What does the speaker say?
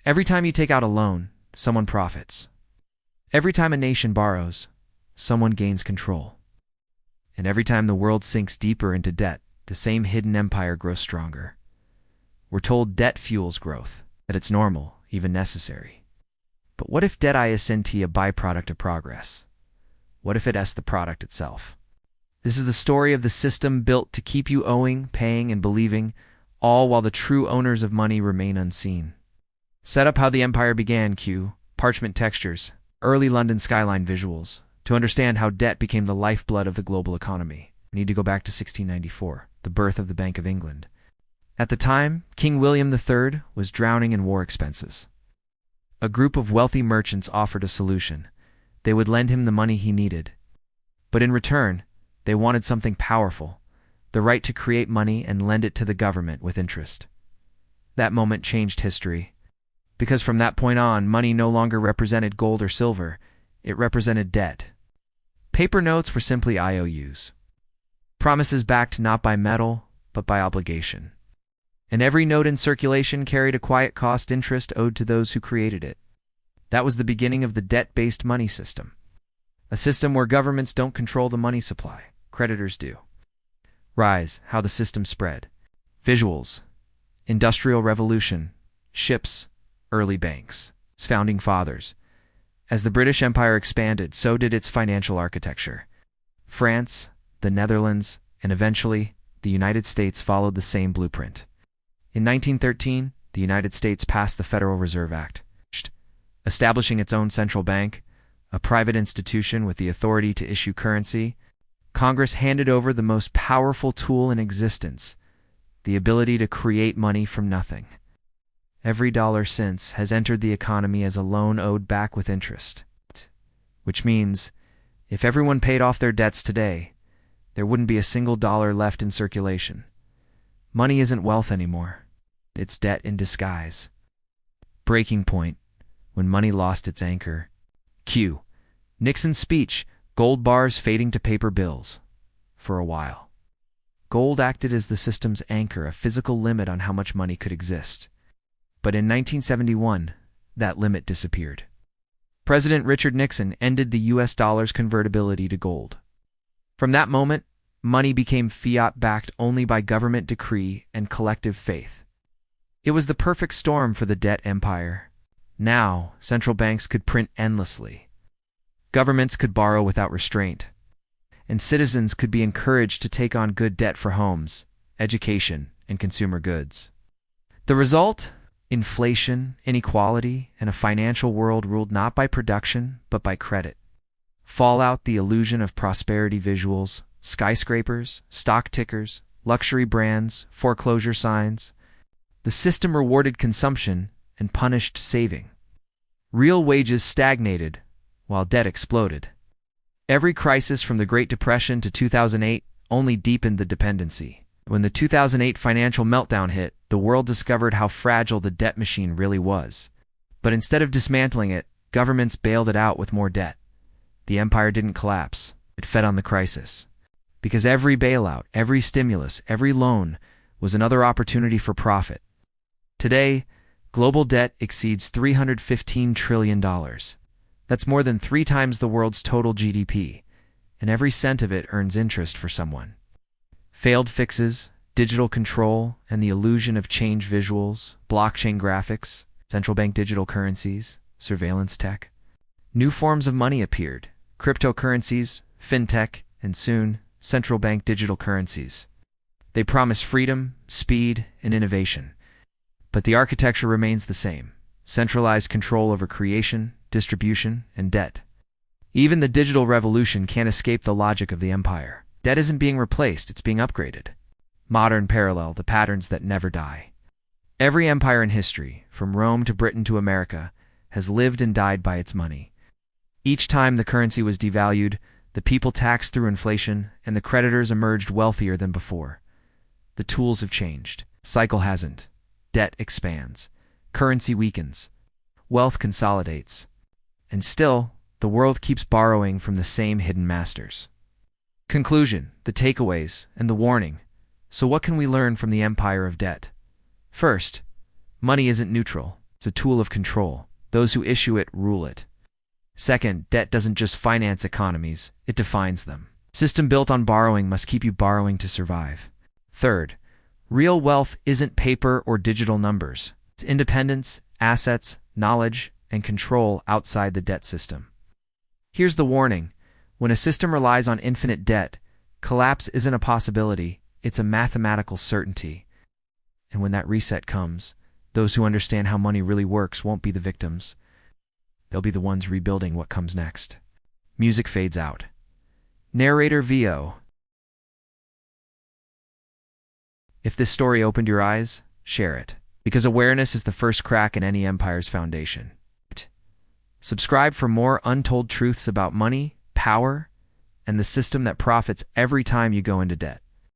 Every time you take out a loan, someone profits. Every time a nation borrows, someone gains control. And every time the world sinks deeper into debt, the same hidden empire grows stronger. We're told debt fuels growth, that it's normal, even necessary. But what if debt isn't a byproduct of progress? What if it is the product itself? This is the story of the system built to keep you owing, paying, and believing, all while the true owners of money remain unseen. Set up how the empire began, Q, parchment textures, early London skyline visuals. To understand how debt became the lifeblood of the global economy, we need to go back to 1694, the birth of the Bank of England. At the time, King William III was drowning in war expenses. A group of wealthy merchants offered a solution. They would lend him the money he needed. But in return, they wanted something powerful, the right to create money and lend it to the government with interest. That moment changed history, because from that point on, money no longer represented gold or silver, it represented debt. Paper notes were simply IOUs, promises backed not by metal, but by obligation. And every note in circulation carried a quiet cost interest owed to those who created it. That was the beginning of the debt-based money system. A system where governments don't control the money supply, creditors do. Rise, how the system spread. Visuals, Industrial Revolution, ships, early banks, its founding fathers. As the British Empire expanded, so did its financial architecture. France, the Netherlands, and eventually, the United States followed the same blueprint. In 1913, the United States passed the Federal Reserve Act, establishing its own central bank, a private institution with the authority to issue currency. Congress handed over the most powerful tool in existence, the ability to create money from nothing. Every dollar since has entered the economy as a loan owed back with interest. Which means, if everyone paid off their debts today, there wouldn't be a single dollar left in circulation. Money isn't wealth anymore. It's debt in disguise. Breaking point, when money lost its anchor. Q. Nixon's speech, gold bars fading to paper bills. For a while. Gold acted as the system's anchor, a physical limit on how much money could exist. But in 1971, that limit disappeared. President Richard Nixon ended the US dollar's convertibility to gold. From that moment, money became fiat-backed only by government decree and collective faith. It was the perfect storm for the debt empire. Now, central banks could print endlessly. Governments could borrow without restraint. And citizens could be encouraged to take on good debt for homes, education, and consumer goods. The result? Inflation, inequality, and a financial world ruled not by production, but by credit. Fallout, the illusion of prosperity visuals, skyscrapers, stock tickers, luxury brands, foreclosure signs. The system rewarded consumption and punished saving. Real wages stagnated, while debt exploded. Every crisis from the Great Depression to 2008 only deepened the dependency. When the 2008 financial meltdown hit, the world discovered how fragile the debt machine really was. But instead of dismantling it, governments bailed it out with more debt. The empire didn't collapse. It fed on the crisis. Because every bailout, every stimulus, every loan was another opportunity for profit. Today, global debt exceeds $315 trillion. That's more than 3 times the world's total GDP, and every cent of it earns interest for someone. Failed fixes, digital control, and the illusion of change visuals, blockchain graphics, central bank digital currencies, surveillance tech. New forms of money appeared, cryptocurrencies, fintech, and soon, central bank digital currencies. They promise freedom, speed, and innovation. But the architecture remains the same, centralized control over creation, distribution, and debt. Even the digital revolution can't escape the logic of the empire. Debt isn't being replaced, it's being upgraded. Modern parallel, the patterns that never die. Every empire in history, from Rome to Britain to America, has lived and died by its money. Each time the currency was devalued, the people taxed through inflation, and the creditors emerged wealthier than before. The tools have changed. Cycle hasn't. Debt expands. Currency weakens. Wealth consolidates. And still, the world keeps borrowing from the same hidden masters. Conclusion, the takeaways, and the warning. So what can we learn from the empire of debt? First, money isn't neutral. It's a tool of control. Those who issue it rule it. Second, debt doesn't just finance economies, it defines them. System built on borrowing must keep you borrowing to survive. Third, real wealth isn't paper or digital numbers. It's independence, assets, knowledge, and control outside the debt system. Here's the warning. When a system relies on infinite debt, collapse isn't a possibility, it's a mathematical certainty. And when that reset comes, those who understand how money really works won't be the victims. They'll be the ones rebuilding what comes next. Music fades out. Narrator VO. If this story opened your eyes, share it. Because awareness is the first crack in any empire's foundation. Subscribe for more untold truths about money, power, and the system that profits every time you go into debt.